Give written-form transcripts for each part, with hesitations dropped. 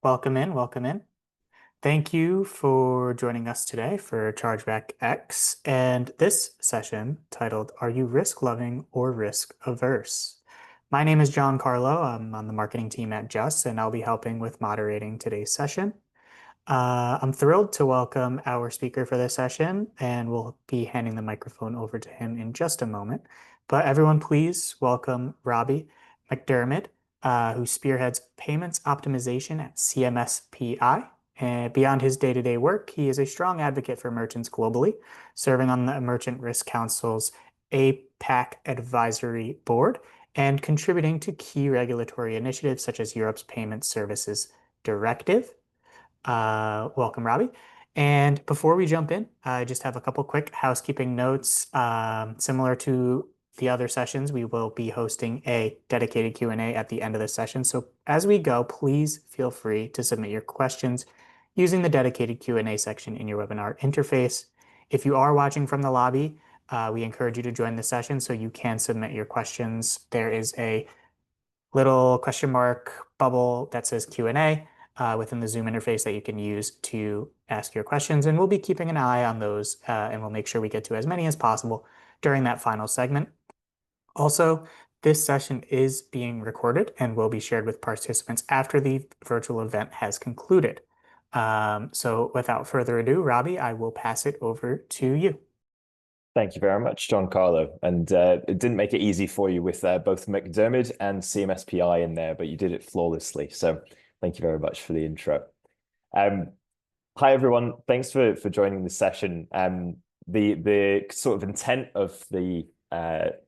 Welcome in, welcome in. Thank you for joining us today for Chargeback X and this session titled Are You Risk Loving or Risk Averse? My name is John Carlo. I'm on the marketing team at Just, and I'll be helping with moderating today's session. I'm thrilled to welcome our speaker for this session, and we'll be handing the microphone over to him in just a moment. But everyone, please welcome Robbie MacDiarmid, who spearheads payments optimization at CMSPI. And beyond his day-to-day work, he is a strong advocate for merchants globally, serving on the Merchant Risk Council's APAC Advisory Board and contributing to key regulatory initiatives such as Europe's Payment Services Directive. Welcome, Robbie. And before we jump in, I just have a couple quick housekeeping notes. Similar to the other sessions, we will be hosting a dedicated Q&A at the end of the session. So as we go, please feel free to submit your questions using the dedicated Q&A section in your webinar interface. If you are watching from the lobby, we encourage you to join the session so you can submit your questions. There is a little question mark bubble that says Q&A within the Zoom interface that you can use to ask your questions. And we'll be keeping an eye on those and we'll make sure we get to as many as possible during that final segment. Also, this session is being recorded and will be shared with participants after the virtual event has concluded. So without further ado, Robbie, I will pass it over to you. Thank you very much, John Carlo. And it didn't make it easy for you with both MacDiarmid and CMSPI in there, but you did it flawlessly. So thank you very much for the intro. Hi, everyone. Thanks for joining the session. The sort of intent of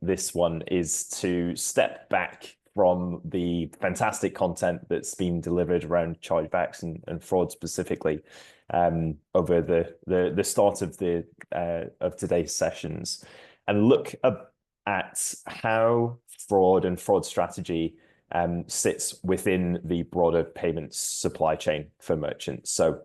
this one is to step back from the fantastic content that's been delivered around chargebacks and fraud specifically over the start of today's sessions, and look at how fraud and fraud strategy sits within the broader payments supply chain for merchants. So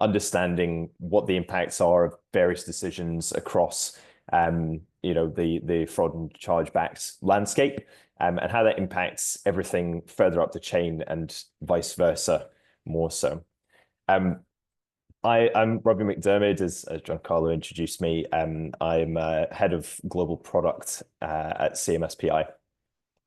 understanding what the impacts are of various decisions across the fraud and chargebacks landscape, and how that impacts everything further up the chain and vice versa more so. I'm Robbie MacDiarmid, as John Carlo introduced me. I'm head of global product at CMSPI.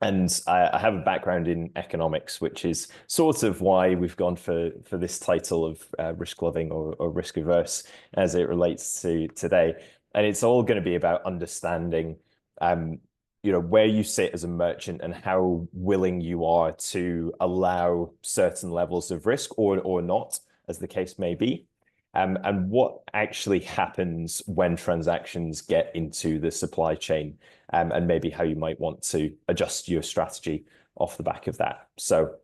And I have a background in economics, which is sort of why we've gone for this title of risk loving or risk averse as it relates to today. And it's all going to be about understanding, where you sit as a merchant and how willing you are to allow certain levels of risk or not, as the case may be, and what actually happens when transactions get into the supply chain, and maybe how you might want to adjust your strategy off the back of that. So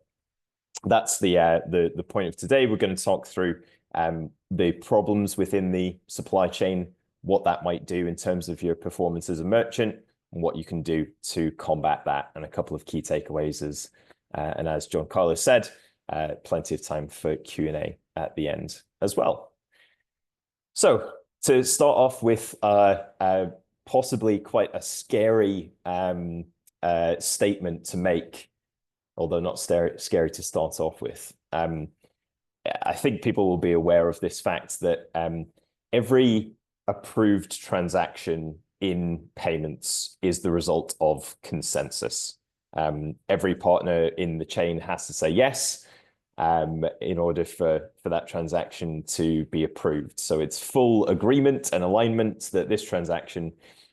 that's the point of today. We're going to talk through the problems within the supply chain, what that might do in terms of your performance as a merchant, and what you can do to combat that, and a couple of key takeaways. And as John Carlo said, plenty of time for Q&A at the end as well. So to start off with possibly quite a scary statement to make, although not scary to start off with. I think people will be aware of this fact that every approved transaction in payments is the result of consensus. Every partner in the chain has to say yes in order for that transaction to be approved. So it's full agreement and alignment that this transaction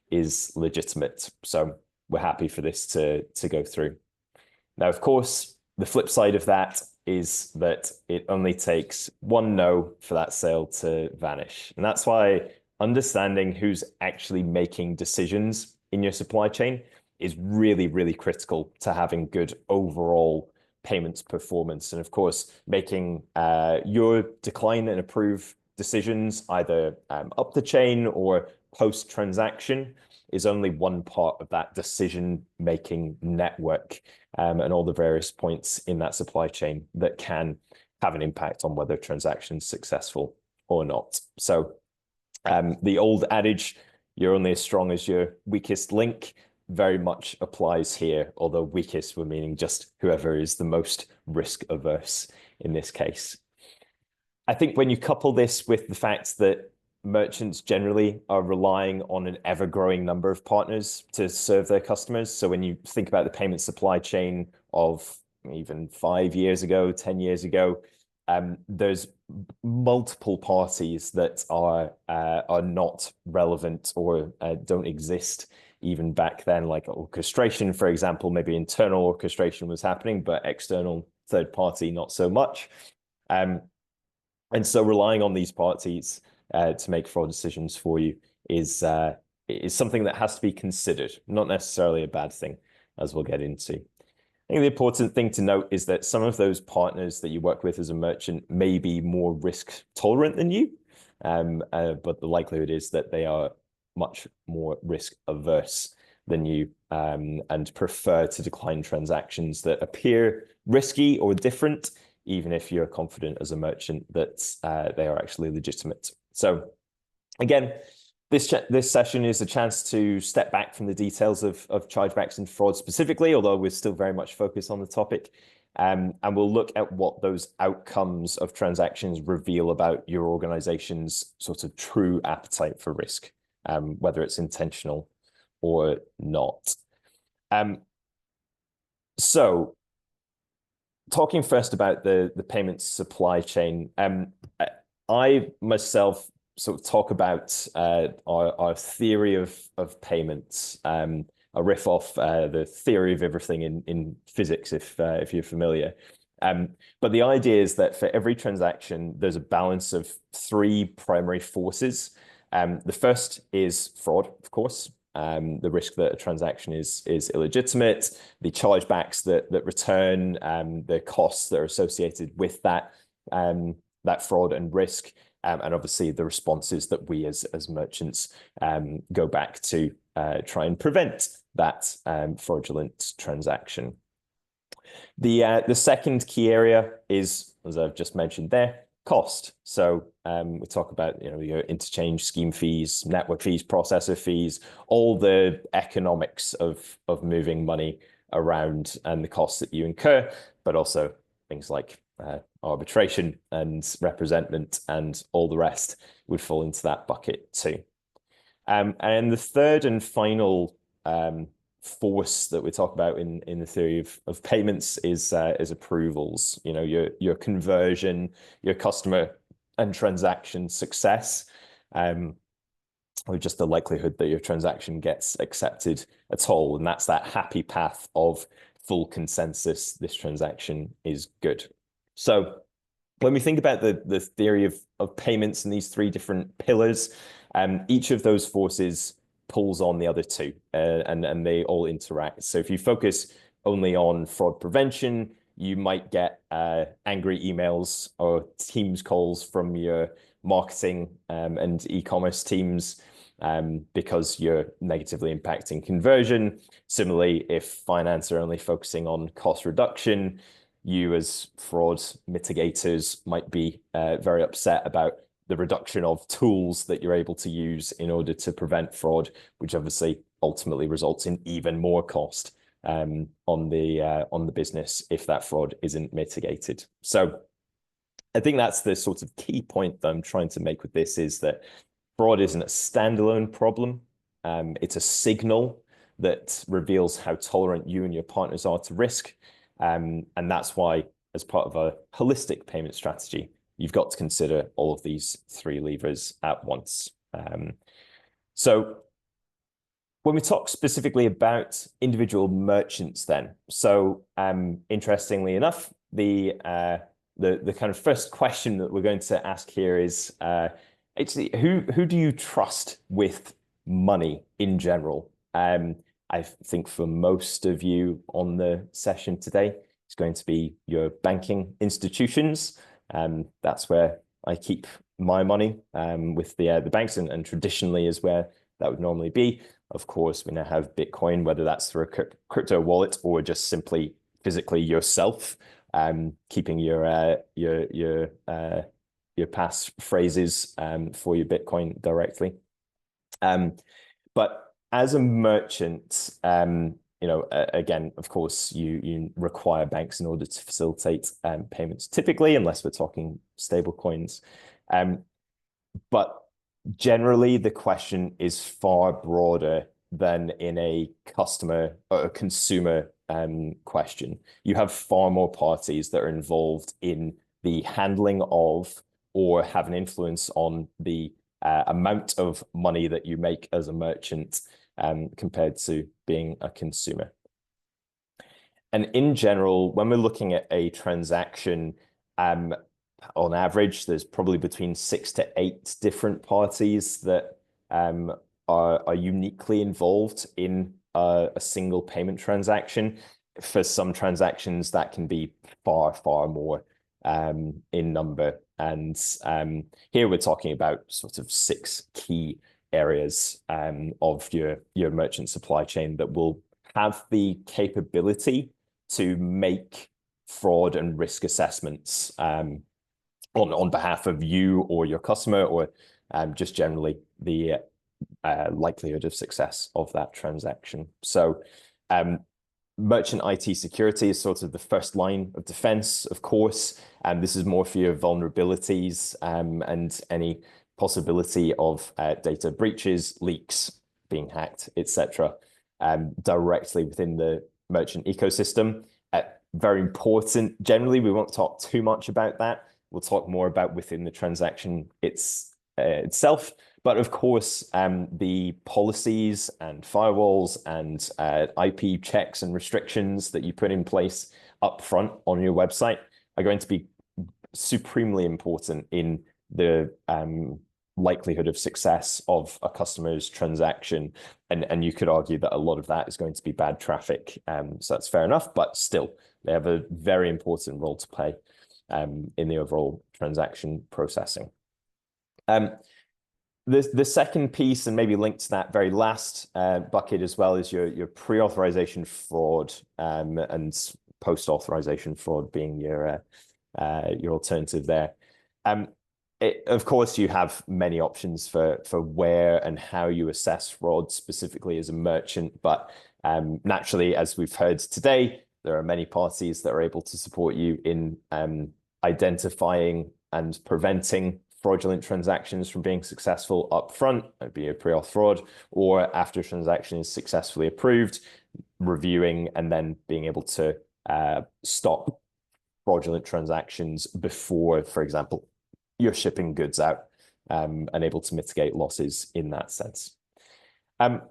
is legitimate. So we're happy for this to go through. Now, of course, the flip side of that is that it only takes one no for that sale to vanish. And that's why understanding who's actually making decisions in your supply chain is really, really critical to having good overall payments performance. And of course, making your decline and approve decisions either up the chain or post-transaction is only one part of that decision-making network, and all the various points in that supply chain that can have an impact on whether a transaction is successful or not. So the old adage, you're only as strong as your weakest link, very much applies here, although weakest we're meaning just whoever is the most risk averse in this case. I think when you couple this with the fact that merchants generally are relying on an ever-growing number of partners to serve their customers. So when you think about the payment supply chain of even 5 years ago, 10 years ago, there's multiple parties that are not relevant or don't exist even back then, like orchestration, for example. Maybe internal orchestration was happening, but external third party, not so much. And so relying on these parties to make fraud decisions for you is something that has to be considered, not necessarily a bad thing, as we'll get into. I think the important thing to note is that some of those partners that you work with as a merchant may be more risk tolerant than you, but the likelihood is that they are much more risk averse than you, and prefer to decline transactions that appear risky or different, even if you're confident as a merchant that they are actually legitimate. So again, this session is a chance to step back from the details of chargebacks and fraud specifically, although we're still very much focused on the topic. And we'll look at what those outcomes of transactions reveal about your organization's sort of true appetite for risk, whether it's intentional or not. So talking first about the payments supply chain, I myself sort of talk about our theory of payments. I'll riff off the theory of everything in physics, if you're familiar. But the idea is that for every transaction, there's a balance of 3 primary forces. The first is fraud, of course. The risk that a transaction is illegitimate, the chargebacks that return, the costs that are associated with that fraud and risk, and obviously the responses that we as merchants go back to try and prevent that fraudulent transaction. The second key area is, as I've just mentioned there, cost. So we talk about your interchange scheme fees, network fees, processor fees, all the economics of moving money around and the costs that you incur, but also things like arbitration and representment and all the rest would fall into that bucket too. And the third and final force that we talk about in the theory of payments is approvals. Your conversion, your customer and transaction success, or just the likelihood that your transaction gets accepted at all. And that's that happy path of full consensus. This transaction is good. So when we think about the theory of payments and these 3 different pillars, each of those forces pulls on the other 2, and they all interact. So if you focus only on fraud prevention, you might get angry emails or Teams calls from your marketing and e-commerce teams because you're negatively impacting conversion. Similarly, if finance are only focusing on cost reduction, you as fraud mitigators might be very upset about the reduction of tools that you're able to use in order to prevent fraud, which obviously ultimately results in even more cost on the business if that fraud isn't mitigated. So I think that's the sort of key point that I'm trying to make with this, is that fraud isn't a standalone problem. It's a signal that reveals how tolerant you and your partners are to risk. And that's why, as part of a holistic payment strategy, you've got to consider all of these 3 levers at once. So when we talk specifically about individual merchants then, so interestingly enough, the kind of first question that we're going to ask here is, actually, who do you trust with money in general? I think for most of you on the session today, it's going to be your banking institutions. That's where I keep my money with the banks, and traditionally is where that would normally be. Of course, we now have Bitcoin, whether that's through a crypto wallet or just simply physically yourself, keeping your pass phrases for your Bitcoin directly. But as a merchant, again, of course, you require banks in order to facilitate payments, typically, unless we're talking stable coins. But generally, the question is far broader than in a customer or a consumer question. You have far more parties that are involved in the handling of or have an influence on the amount of money that you make as a merchant compared to being a consumer. And in general, when we're looking at a transaction, on average, there's probably between 6 to 8 different parties that are uniquely involved in a single payment transaction. For some transactions, that can be far, far more in number. And here we're talking about sort of 6 key areas of your merchant supply chain that will have the capability to make fraud and risk assessments on behalf of you or your customer, or just generally the likelihood of success of that transaction. So merchant IT security is sort of the first line of defense, of course, and this is more for your vulnerabilities and any possibility of data breaches, leaks, being hacked, etc., directly within the merchant ecosystem. Very important. Generally, we won't talk too much about that. We'll talk more about within the transaction itself. But of course, the policies and firewalls and IP checks and restrictions that you put in place up front on your website are going to be supremely important in the likelihood of success of a customer's transaction. And you could argue that a lot of that is going to be bad traffic. So that's fair enough, but still, they have a very important role to play in the overall transaction processing. The second piece, and maybe linked to that very last bucket as well, is your pre-authorization fraud and post-authorization fraud being your alternative there. Of course, you have many options for where and how you assess fraud specifically as a merchant, but naturally, as we've heard today, there are many parties that are able to support you in identifying and preventing fraudulent transactions from being successful up front. That'd be a pre-auth fraud, or after a transaction is successfully approved, reviewing and then being able to stop fraudulent transactions before, for example, you're shipping goods out and able to mitigate losses in that sense. An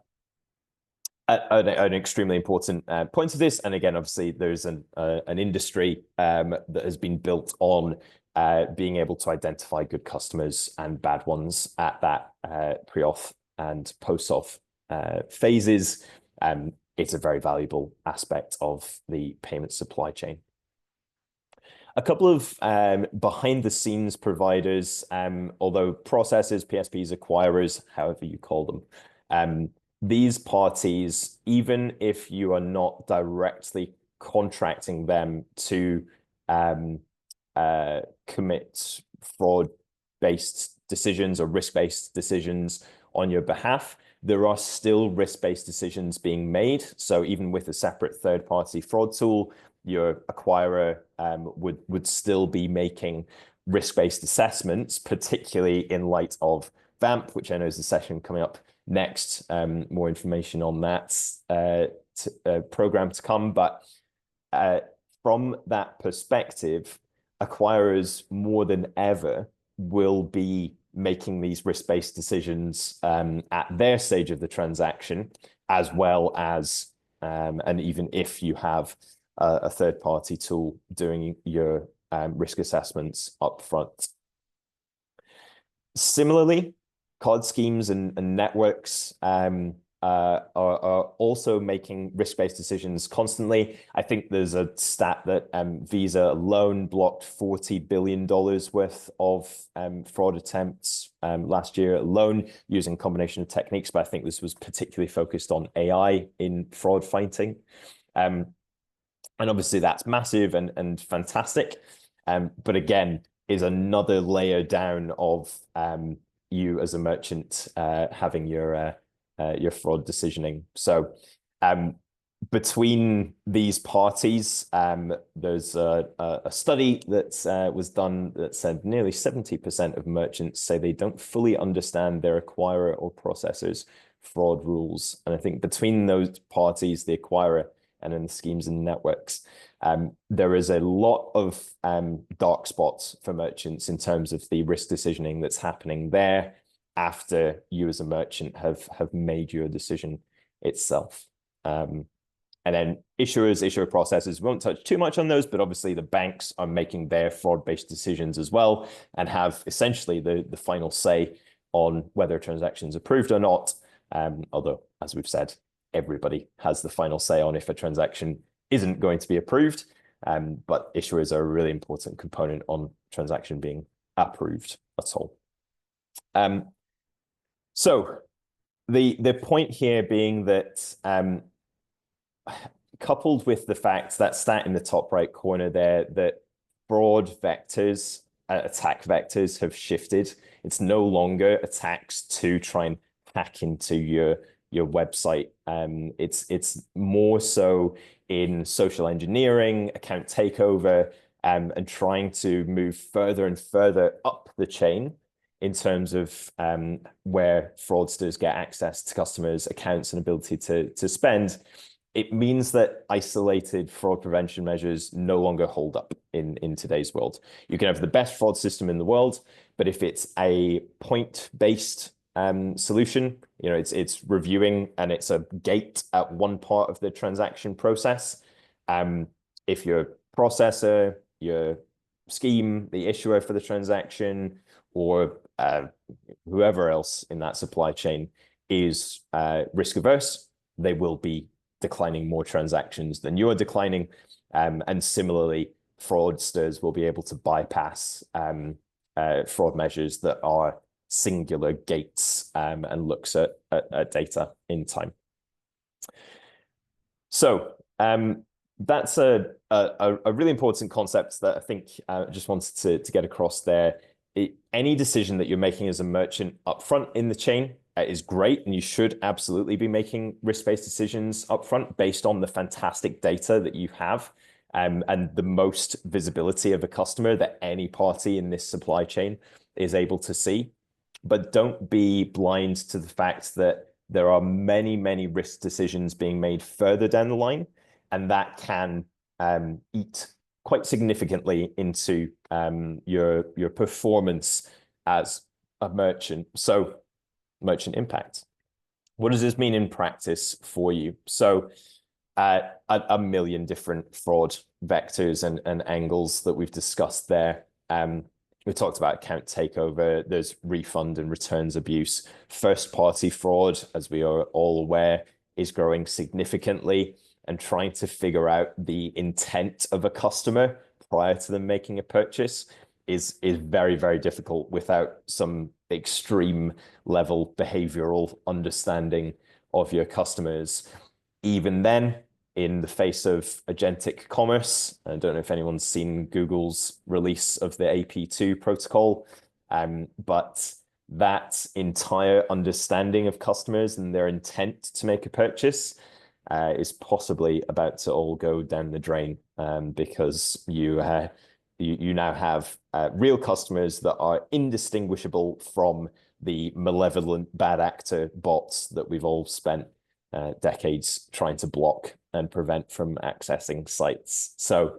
extremely important point of this, and again, obviously, there's an industry that has been built on being able to identify good customers and bad ones at that pre-auth and post-auth phases. It's a very valuable aspect of the payment supply chain. A couple of behind-the-scenes providers, although processors, PSPs, acquirers, however you call them, these parties, even if you are not directly contracting them to commit fraud-based decisions or risk-based decisions on your behalf, there are still risk-based decisions being made. So even with a separate third-party fraud tool, your acquirer would still be making risk-based assessments, particularly in light of VAMP, which I know is a session coming up next. More information on that program to come. But from that perspective, acquirers more than ever will be making these risk-based decisions at their stage of the transaction, as well as, and even if you have a third-party tool doing your risk assessments up front. Similarly, card schemes and networks are also making risk-based decisions constantly. I think there's a stat that Visa alone blocked $40 billion worth of fraud attempts last year alone, using a combination of techniques, but I think this was particularly focused on AI in fraud fighting. And obviously that's massive and fantastic, but again, is another layer down of you as a merchant having your fraud decisioning. So between these parties, there's a study that was done that said nearly 70% of merchants say they don't fully understand their acquirer or processor's fraud rules. And I think between those parties, the acquirer and then the schemes and networks, there is a lot of dark spots for merchants in terms of the risk decisioning that's happening there after you as a merchant have made your decision itself. And then issuer processors, we won't touch too much on those, but obviously the banks are making their fraud-based decisions as well and have essentially the final say on whether a transaction is approved or not. Although, as we've said, everybody has the final say on if a transaction isn't going to be approved. But issuers are a really important component on transaction being approved at all. So the point here being that coupled with the fact that stat in the top right corner there, that fraud vectors, attack vectors have shifted. It's no longer attacks to try and hack into your website. It's more so in social engineering, account takeover, and trying to move further and further up the chain in terms of where fraudsters get access to customers' accounts and ability to spend. It means that isolated fraud prevention measures no longer hold up in today's world. You can have the best fraud system in the world, but if it's a point-based solution, it's reviewing and it's a gate at one part of the transaction process. If your processor, your scheme, the issuer for the transaction, or whoever else in that supply chain is risk averse, they will be declining more transactions than you're declining. And similarly, fraudsters will be able to bypass fraud measures that are singular gates and looks at data in time. So that's a really important concept that I think I just wanted to get across there. Any decision that you're making as a merchant upfront in the chain is great, and you should absolutely be making risk-based decisions upfront based on the fantastic data that you have and the most visibility of a customer that any party in this supply chain is able to see. But don't be blind to the fact that there are many, many risk decisions being made further down the line, and that can eat quite significantly into your performance as a merchant. So merchant impact. What does this mean in practice for you? So a million different fraud vectors and angles that we've discussed there. We talked about account takeover. There's refund and returns abuse. First-party fraud, as we are all aware, is growing significantly, and trying to figure out the intent of a customer prior to them making a purchase is very, very difficult without some extreme level behavioral understanding of your customers. Even then, in the face of agentic commerce, I don't know if anyone's seen Google's release of the AP2 protocol, but that entire understanding of customers and their intent to make a purchase is possibly about to all go down the drain because you now have real customers that are indistinguishable from the malevolent bad actor bots that we've all spent decades trying to block and prevent from accessing sites. So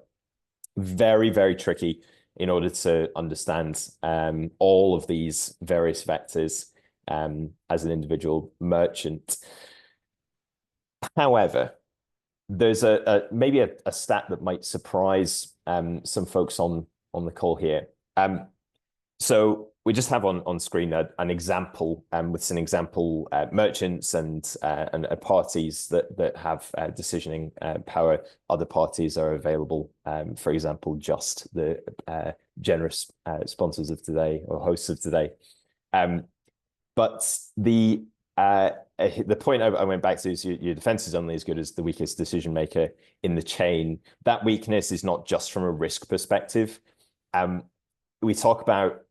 very, very tricky in order to understand all of these various vectors as an individual merchant. However, there's maybe a stat that might surprise some folks on the call here. So we just have on screen an example with some example merchants and parties that have decisioning power. Other parties are available, for example, just the generous sponsors of today or hosts of today. But the point I went back to is your defense is only as good as the weakest decision maker in the chain. That weakness is not just from a risk perspective. We talk about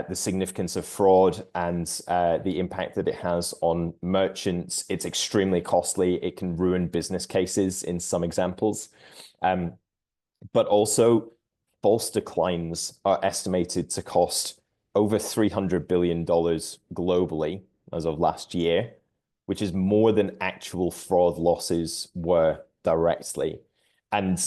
the significance of fraud and the impact that it has on merchants. It's extremely costly. It can ruin business cases in some examples. But also, false declines are estimated to cost over $300 billion globally as of last year, which is more than actual fraud losses were directly. And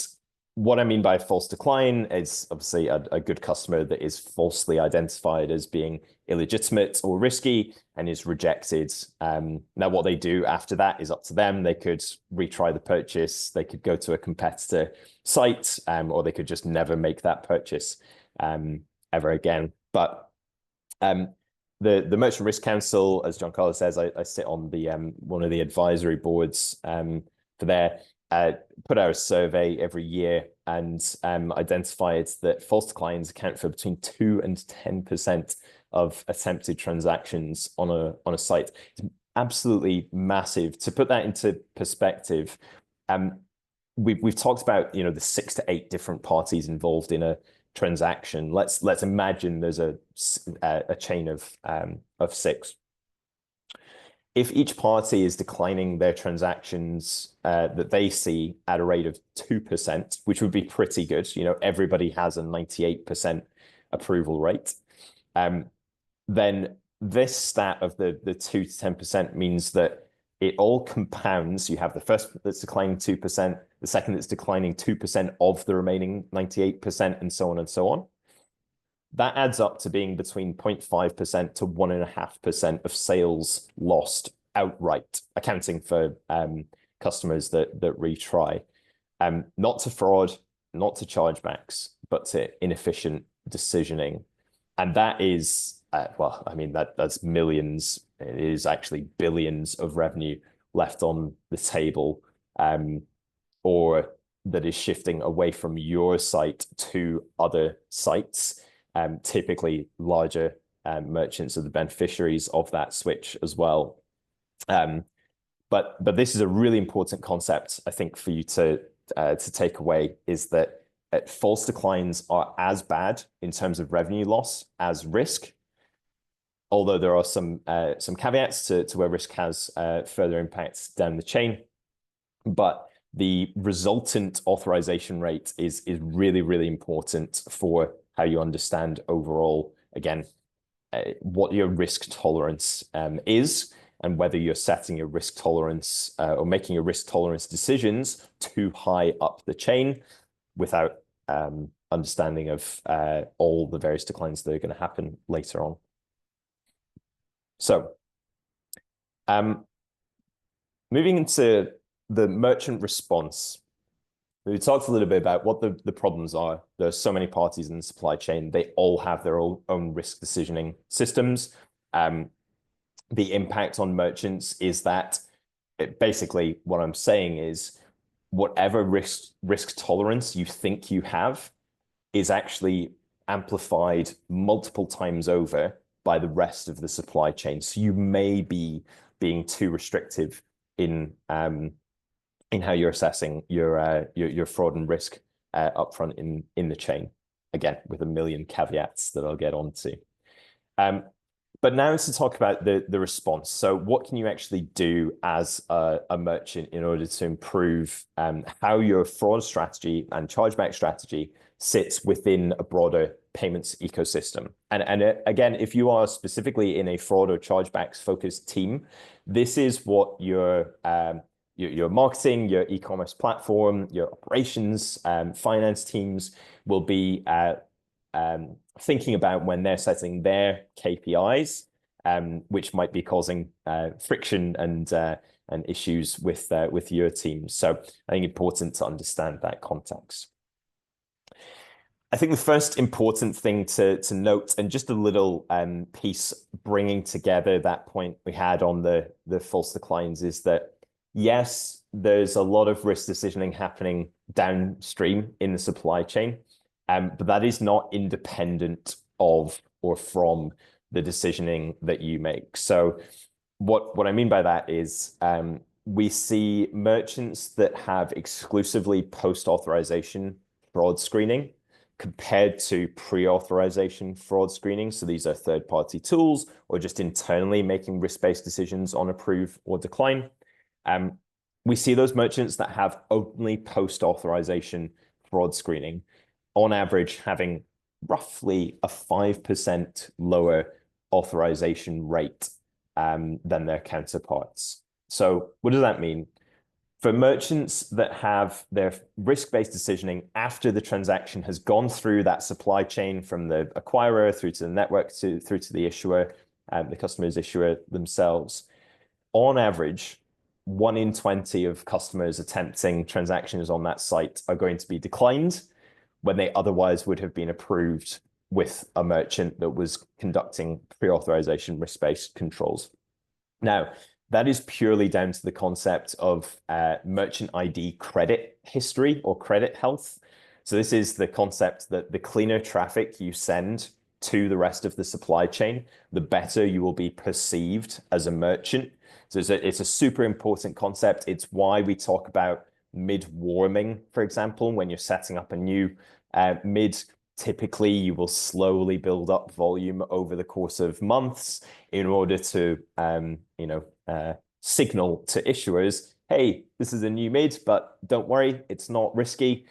what I mean by false decline is obviously a good customer that is falsely identified as being illegitimate or risky and is rejected. Now, what they do after that is up to them. They could retry the purchase, they could go to a competitor site, or they could just never make that purchase ever again. But the Merchant Risk Council, as Giancarlo says, I sit on the one of the advisory boards for there. Put out a survey every year and identified that false declines account for between 2 and 10% of attempted transactions on a site. It's absolutely massive. To put that into perspective, we've talked about the 6 to 8 different parties involved in a transaction. Let's imagine there's a chain of 6. If each party is declining their transactions that they see at a rate of 2%, which would be pretty good, everybody has a 98% approval rate, then this stat of the 2 to 10% means that it all compounds. You have the first that's declining 2%, the second that's declining 2% of the remaining 98%, and so on and so on. That adds up to being between 0.5% to 1.5% of sales lost outright, accounting for customers that retry. Not to fraud, not to chargebacks, but to inefficient decisioning. And that is, that's millions. It is actually billions of revenue left on the table, or that is shifting away from your site to other sites. Typically larger merchants are the beneficiaries of that switch as well. But this is a really important concept, I think, for you to take away, is that false declines are as bad in terms of revenue loss as risk, although there are some caveats to where risk has further impacts down the chain. But the resultant authorization rate is really, really important for how you understand overall, again, what your risk tolerance is, and whether you're setting your risk tolerance or making your risk tolerance decisions too high up the chain without understanding of all the various declines that are going to happen later on. So moving into the merchant response, we talked a little bit about what the problems are. There are so many parties in the supply chain. They all have their own risk decisioning systems. The impact on merchants is that basically what I'm saying is whatever risk tolerance you think you have is actually amplified multiple times over by the rest of the supply chain. So you may be being too restrictive in how you're assessing your fraud and risk upfront in the chain. Again, with a million caveats that I'll get onto. But now to talk about the response. So what can you actually do as a merchant in order to improve how your fraud strategy and chargeback strategy sits within a broader payments ecosystem? And again, if you are specifically in a fraud or chargebacks focused team, this is what your marketing, your e-commerce platform, your operations, finance teams will be thinking about when they're setting their KPIs, which might be causing friction and issues with your team. So I think important to understand that context. I think the first important thing to note, and just a little piece bringing together that point we had on the false declines, is that yes, there's a lot of risk decisioning happening downstream in the supply chain, but that is not independent of or from the decisioning that you make. So what I mean by that is we see merchants that have exclusively post-authorization fraud screening compared to pre-authorization fraud screening. So these are third-party tools or just internally making risk-based decisions on approve or decline. We see those merchants that have only post-authorization fraud screening, on average, having roughly a 5% lower authorization rate than their counterparts. So what does that mean? For merchants that have their risk-based decisioning after the transaction has gone through that supply chain from the acquirer through to the network through to the issuer, the customer's issuer themselves, on average, 1 in 20 of customers attempting transactions on that site are going to be declined when they otherwise would have been approved with a merchant that was conducting pre-authorization risk-based controls. Now, that is purely down to the concept of merchant ID credit history or credit health. So this is the concept that the cleaner traffic you send to the rest of the supply chain, the better you will be perceived as a merchant. So it's a super important concept. It's why we talk about mid-warming, for example, when you're setting up a new mid. Typically, you will slowly build up volume over the course of months in order to, signal to issuers, hey, this is a new mid, but don't worry, it's not risky.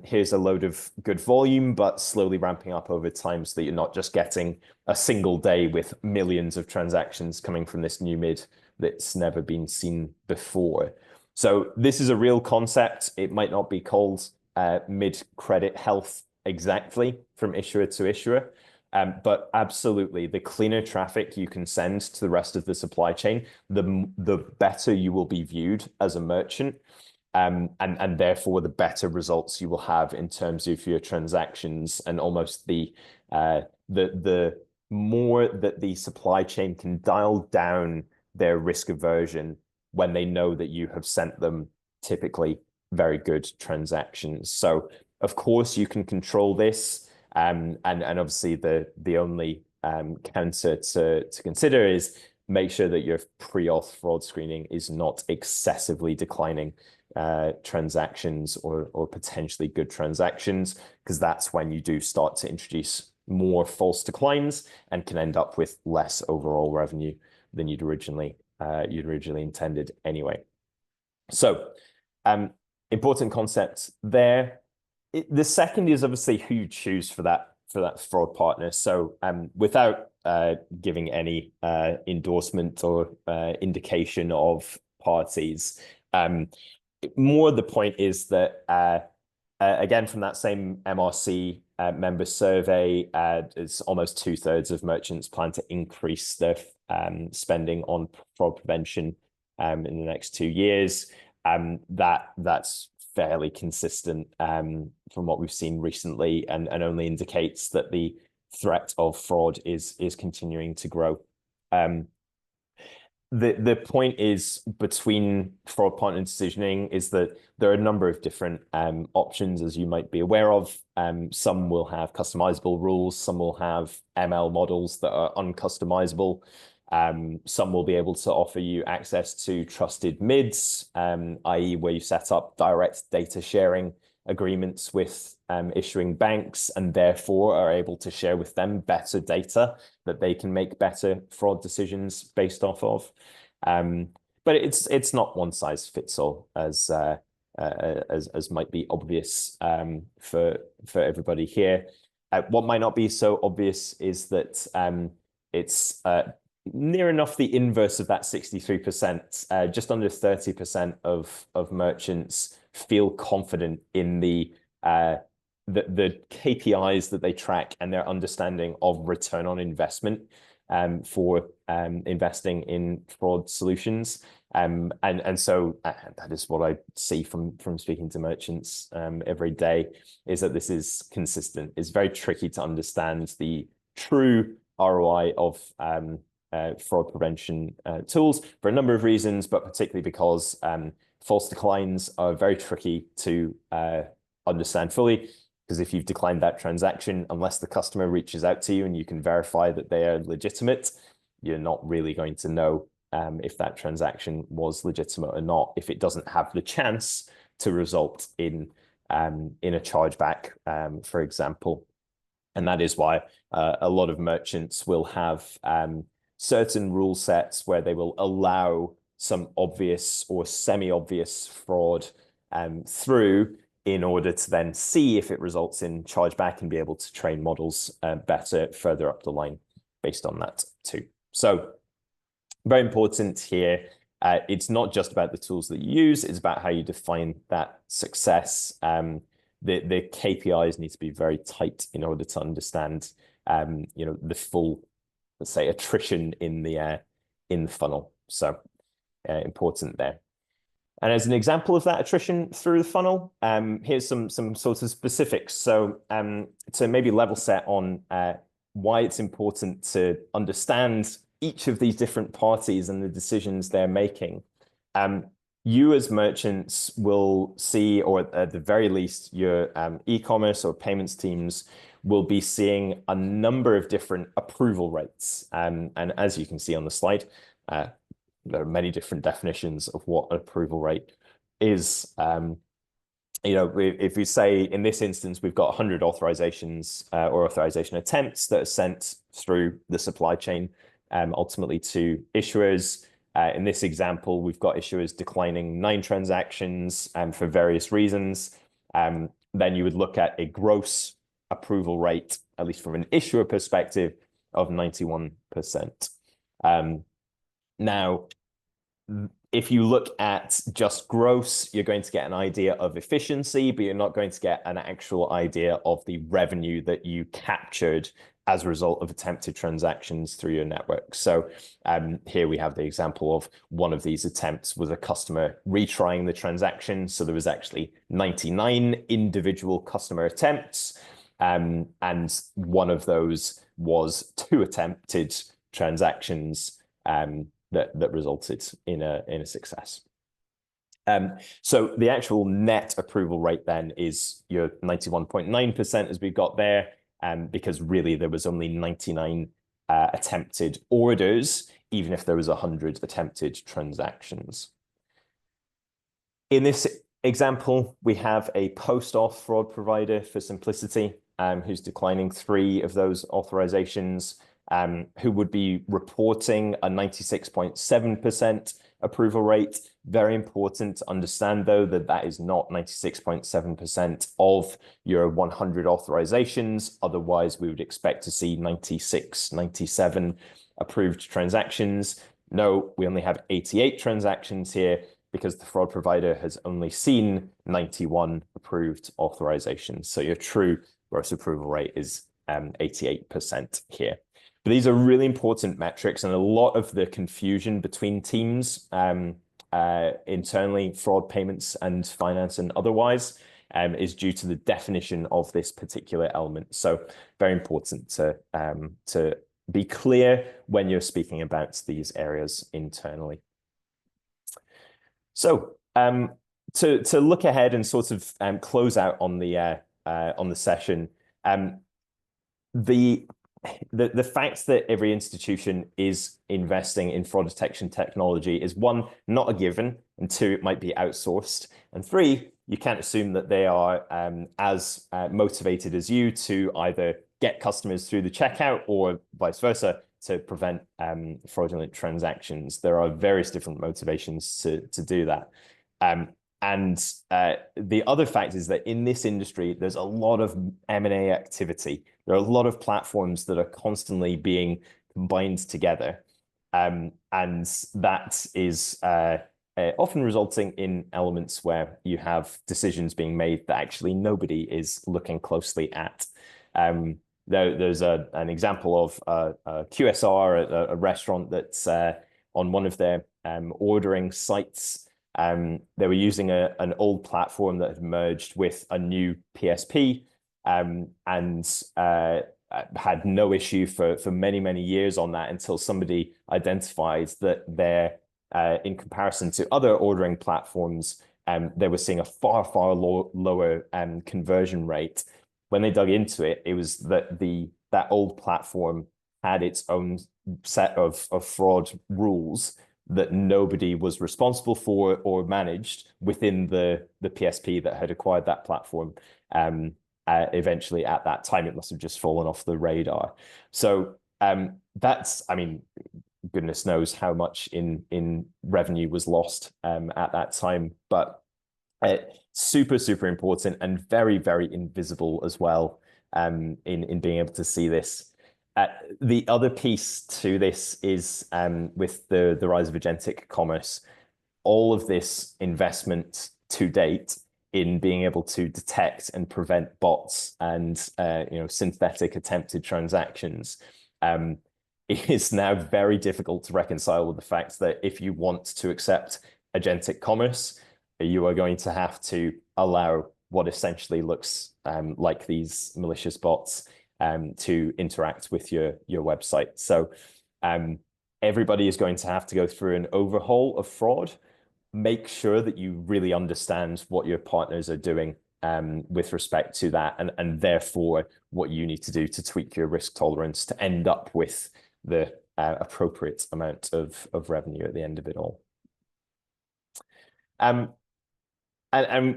Here's a load of good volume, but slowly ramping up over time so that you're not just getting a single day with millions of transactions coming from this new mid that's never been seen before. So this is a real concept. It might not be called mid credit health exactly from issuer to issuer, but absolutely, the cleaner traffic you can send to the rest of the supply chain, the better you will be viewed as a merchant. And therefore the better results you will have in terms of your transactions, and almost the more that the supply chain can dial down their risk aversion when they know that you have sent them typically very good transactions. So of course you can control this, and obviously the only counter to consider is make sure that your pre-auth fraud screening is not excessively declining transactions or potentially good transactions, because that's when you do start to introduce more false declines and can end up with less overall revenue than you'd originally intended anyway. So important concept there. The second is obviously who you choose for that fraud partner. So without giving any endorsement or indication of parties, more the point is that again, from that same MRC member survey, it's almost 2/3 of merchants plan to increase their spending on fraud prevention in the next 2 years. That's fairly consistent from what we've seen recently, and only indicates that the threat of fraud is continuing to grow. The point is, between fraud partner decisioning, is that there are a number of different options, as you might be aware of. Some will have customizable rules, some will have ML models that are uncustomizable. Some will be able to offer you access to trusted mids, i.e. where you set up direct data sharing agreements with issuing banks, and therefore are able to share with them better data that they can make better fraud decisions based off of. But it's not one size fits all, as might be obvious for everybody here. What might not be so obvious is that it's near enough the inverse of that 63%. Just under 30% of merchants feel confident in the KPIs that they track and their understanding of return on investment for investing in fraud solutions. And so that is what I see from speaking to merchants every day, is that this is consistent. It's very tricky to understand the true ROI of fraud prevention tools for a number of reasons, but particularly because false declines are very tricky to understand fully. Because if you've declined that transaction, unless the customer reaches out to you and you can verify that they are legitimate, you're not really going to know if that transaction was legitimate or not, if it doesn't have the chance to result in in a chargeback, for example. And that is why a lot of merchants will have certain rule sets where they will allow some obvious or semi-obvious fraud through in order to then see if it results in chargeback and be able to train models better further up the line based on that too. So very important here. It's not just about the tools that you use, it's about how you define that success. The KPIs need to be very tight in order to understand, the full, let's say, attrition in the funnel. So important there. And as an example of that attrition through the funnel, here's some sort of specifics. So to maybe level set on why it's important to understand each of these different parties and the decisions they're making. You as merchants will see, or at the very least, your e-commerce or payments teams will be seeing a number of different approval rates. And as you can see on the slide, there are many different definitions of what an approval rate is. If we say in this instance, we've got 100 authorizations or authorization attempts that are sent through the supply chain, ultimately to issuers. In this example, we've got issuers declining 9 transactions for various reasons. Then you would look at a gross approval rate, at least from an issuer perspective, of 91%. Now, if you look at just gross, you're going to get an idea of efficiency, but you're not going to get an actual idea of the revenue that you captured as a result of attempted transactions through your network. So here we have the example of one of these attempts was a customer retrying the transaction. So there was actually 99 individual customer attempts, and one of those was 2 attempted transactions that resulted in a success. So the actual net approval rate then is your 91.9% as we got there, because really there was only 99 attempted orders, even if there was 100 attempted transactions. In this example, we have a post-auth fraud provider for simplicity, who's declining 3 of those authorizations, who would be reporting a 96.7% approval rate. Very important to understand, though, that that is not 96.7% of your 100 authorizations. Otherwise, we would expect to see 96, 97 approved transactions. No, we only have 88 transactions here because the fraud provider has only seen 91 approved authorizations. So your true gross approval rate is 88% here. But these are really important metrics, and a lot of the confusion between teams internally, fraud, payments, and finance and otherwise, is due to the definition of this particular element. So very important to be clear when you're speaking about these areas internally. So to look ahead and sort of close out on the session, the fact that every institution is investing in fraud detection technology is, 1, not a given, and 2, it might be outsourced, and 3, you can't assume that they are as motivated as you to either get customers through the checkout or vice versa to prevent fraudulent transactions. There are various different motivations to do that. And the other fact is that in this industry, there's a lot of M&A activity. There are a lot of platforms that are constantly being combined together. And that is often resulting in elements where you have decisions being made that actually nobody is looking closely at. There's an example of a QSR, a restaurant that's on one of their ordering sites. They were using an old platform that had merged with a new PSP, and had no issue for many, many years on that until somebody identified that in comparison to other ordering platforms, they were seeing a far, far lower conversion rate. When they dug into it, it was that that old platform had its own set of fraud rules that nobody was responsible for or managed within the PSP that had acquired that platform. Eventually, at that time, it must have just fallen off the radar. So that's, I mean, goodness knows how much in revenue was lost at that time, but super, super important and very, very invisible as well in being able to see this. The other piece to this is with the rise of agentic commerce, all of this investment to date in being able to detect and prevent bots and synthetic attempted transactions is now very difficult to reconcile with the fact that if you want to accept agentic commerce, you are going to have to allow what essentially looks like these malicious bots to interact with your website. So everybody is going to have to go through an overhaul of fraud. Make sure that you really understand what your partners are doing with respect to that, and therefore what you need to do to tweak your risk tolerance to end up with the appropriate amount of revenue at the end of it all. And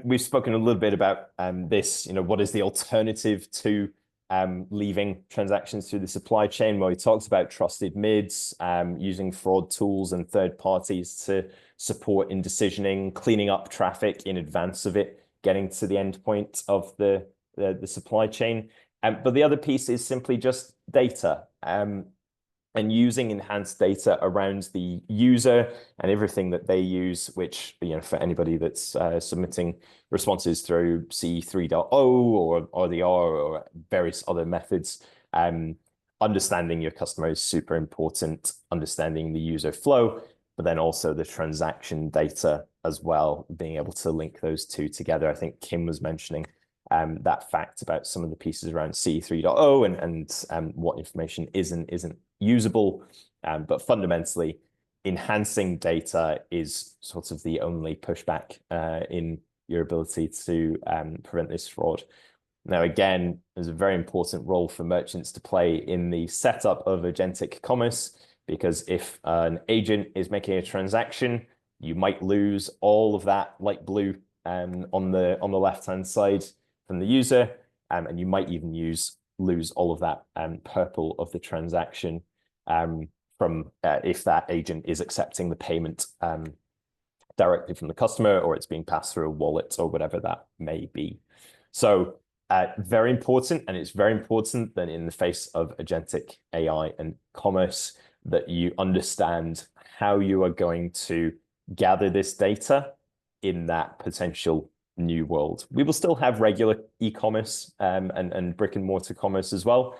we've spoken a little bit about this, what is the alternative to leaving transactions through the supply chain? Well, we talked about trusted mids, using fraud tools and third parties to support in decisioning, cleaning up traffic in advance of it getting to the end point of the supply chain. But the other piece is simply just data. And using enhanced data around the user and everything that they use, which, for anybody that's submitting responses through C 3.0 or RDR or various other methods, understanding your customer is super important, understanding the user flow, but then also the transaction data as well, being able to link those two together. I think Kim was mentioning that fact about some of the pieces around C 3.0 and what information isn't usable, but fundamentally enhancing data is sort of the only pushback in your ability to prevent this fraud. Now, again, there's a very important role for merchants to play in the setup of agentic commerce, because if an agent is making a transaction, you might lose all of that light blue on the left-hand side from the user, and you might even lose all of that purple of the transaction from if that agent is accepting the payment directly from the customer, or it's being passed through a wallet or whatever that may be. So very important, and it's very important that in the face of agentic AI and commerce, that you understand how you are going to gather this data in that potential new world. We will still have regular e-commerce and brick and mortar commerce as well,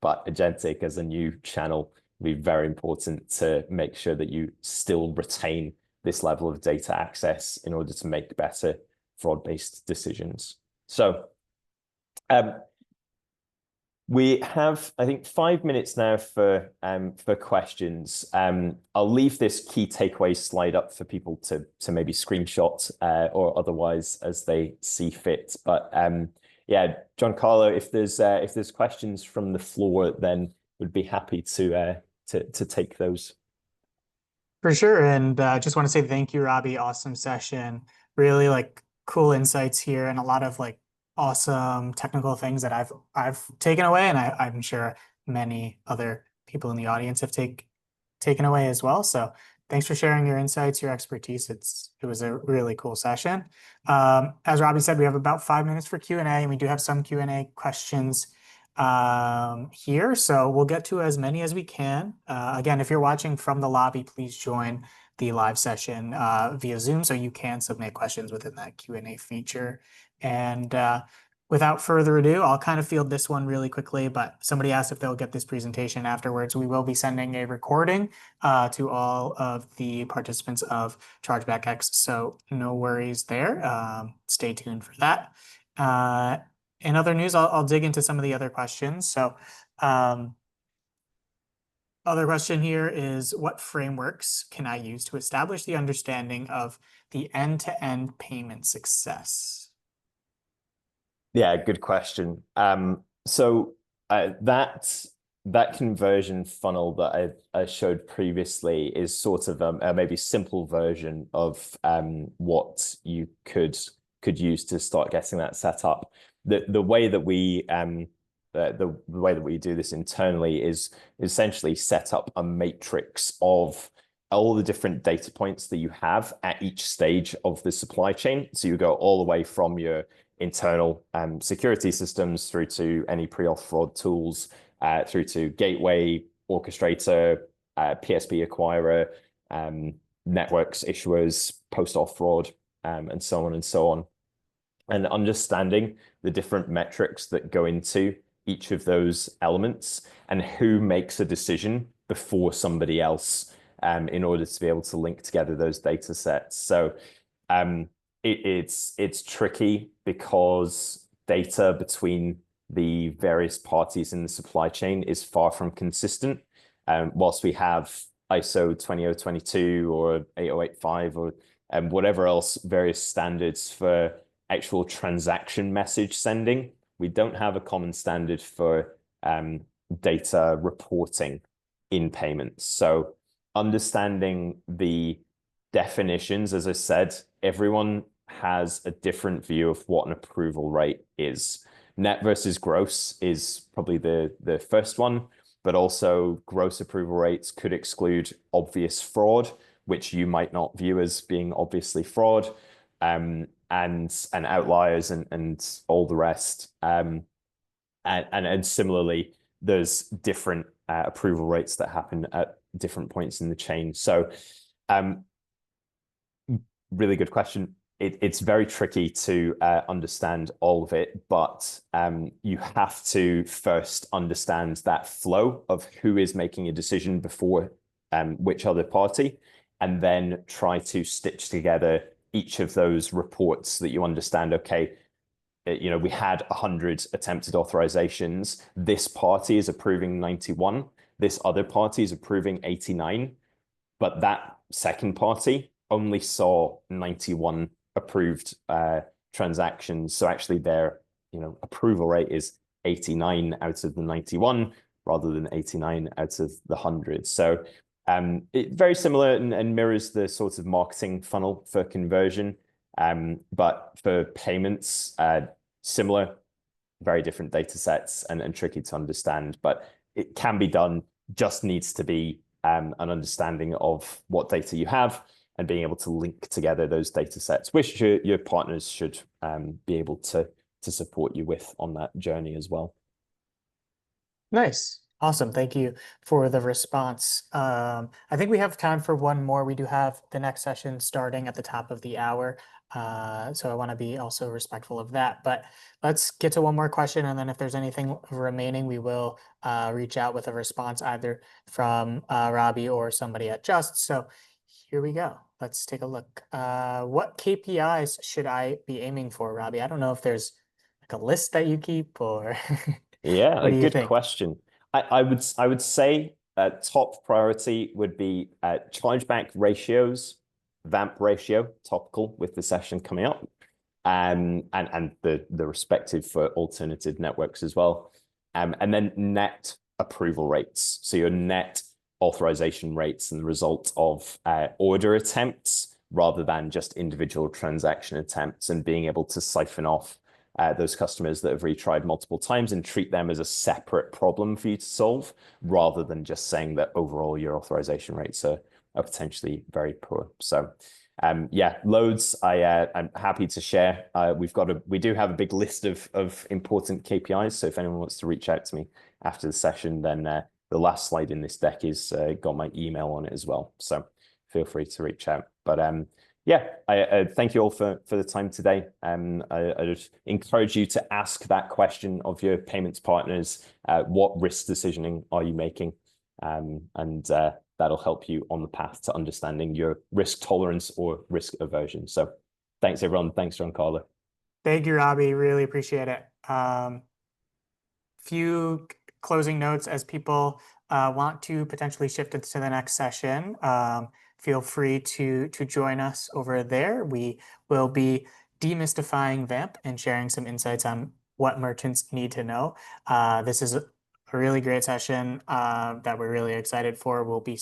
but agentic as a new channel will be very important to make sure that you still retain this level of data access in order to make better fraud-based decisions. So we have, I think, 5 minutes now for questions. I'll leave this key takeaway slide up for people to maybe screenshot or otherwise as they see fit. But yeah, Giancarlo, if there's questions from the floor, then we'd be happy to take those. For sure. And just want to say thank you, Robbie. Awesome session. Really cool insights here and a lot of awesome technical things that I've taken away, and I'm sure many other people in the audience have taken away as well. So thanks for sharing your insights, your expertise. It was a really cool session. As Robbie said, we have about 5 minutes for Q&A, and we do have some Q&A questions here. So we'll get to as many as we can. Again, if you're watching from the lobby, please join the live session via Zoom so you can submit questions within that Q&A feature. And without further ado, I'll kind of field this one really quickly, but somebody asked if they'll get this presentation afterwards. We will be sending a recording to all of the participants of Chargeback X, so no worries there. Stay tuned for that. In other news, I'll dig into some of the other questions. So other question here is, what frameworks can I use to establish the understanding of the end-to-end payment success? Yeah, good question. So that that conversion funnel that I showed previously is sort of a maybe simple version of what you could use to start getting that set up. The way that we the way that we do this internally is essentially set up a matrix of all the different data points that you have at each stage of the supply chain. So you go all the way from your internal security systems through to any pre-auth fraud tools, through to gateway, orchestrator, PSP acquirer, networks, issuers, post-auth fraud, and so on and so on. And understanding the different metrics that go into each of those elements and who makes a decision before somebody else, in order to be able to link together those data sets. So it's tricky because data between the various parties in the supply chain is far from consistent. Whilst we have ISO 20022 or 8085 or whatever else, various standards for actual transaction message sending, we don't have a common standard for data reporting in payments. So understanding the definitions, as I said, everyone has a different view of what an approval rate is. Net versus gross is probably the first one, but also gross approval rates could exclude obvious fraud, which you might not view as being obviously fraud, and outliers and all the rest. And similarly, there's different approval rates that happen at different points in the chain. So really good question. It's very tricky to understand all of it, but you have to first understand that flow of who is making a decision before which other party, and then try to stitch together each of those reports so that you understand, okay, we had 100 attempted authorizations. This party is approving 91. This other party is approving 89. But that second party only saw 91 approved transactions. So actually their approval rate is 89 out of the 91 rather than 89 out of the 100. So very similar and mirrors the sort of marketing funnel for conversion. But for payments, similar, very different data sets and tricky to understand, but it can be done, just needs to be an understanding of what data you have and being able to link together those data sets, which your partners should be able to support you with on that journey as well. Nice. Awesome. Thank you for the response. I think we have time for one more. We do have the next session starting at the top of the hour. So I want to be also respectful of that. But let's get to one more question. And then if there's anything remaining, we will reach out with a response either from Robbie or somebody at Just. So here we go. Let's take a look. What KPIs should I be aiming for, Robbie? I don't know if there's like a list that you keep or Yeah, what a do you good think? question. I would say top priority would be chargeback ratios, VAMP ratio, topical with the session coming up, and the respective for alternative networks as well, and then net approval rates. So your net authorization rates and the result of order attempts rather than just individual transaction attempts, and being able to siphon off those customers that have retried multiple times and treat them as a separate problem for you to solve, rather than just saying that overall your authorization rates are potentially very poor. So yeah, loads. I'm happy to share. We do have a big list of important KPIs. So if anyone wants to reach out to me after the session, then the last slide in this deck is got my email on it as well. So feel free to reach out. But yeah, I thank you all for the time today. I just encourage you to ask that question of your payments partners. What risk decisioning are you making? And that'll help you on the path to understanding your risk tolerance or risk aversion. So thanks, everyone. Thanks, Giancarlo. Thank you, Robbie. Really appreciate it. Few closing notes as people want to potentially shift it to the next session. Feel free to join us over there. We will be demystifying VAMP and sharing some insights on what merchants need to know. This is a a really great session that we're really excited for will be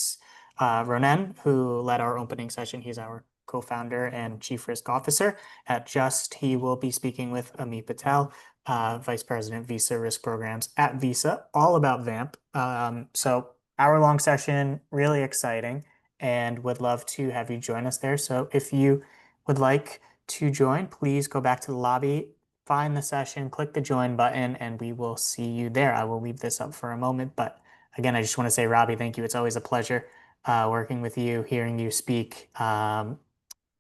Ronen, who led our opening session. He's our co-founder and chief risk officer at Just. He will be speaking with Amit Patel, vice president Visa risk programs at Visa, all about VAMP. So hour-long session, really exciting, and would love to have you join us there. So if you would like to join, please go back to the lobby, find the session, click the join button, and we will see you there. I will leave this up for a moment, but again, I just want to say, Robbie, thank you. It's always a pleasure working with you, hearing you speak.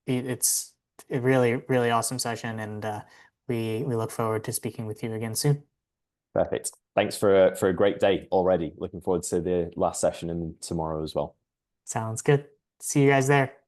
It's a really, really awesome session, and we look forward to speaking with you again soon. Perfect. Thanks for a great day already. Looking forward to the last session and tomorrow as well. Sounds good. See you guys there.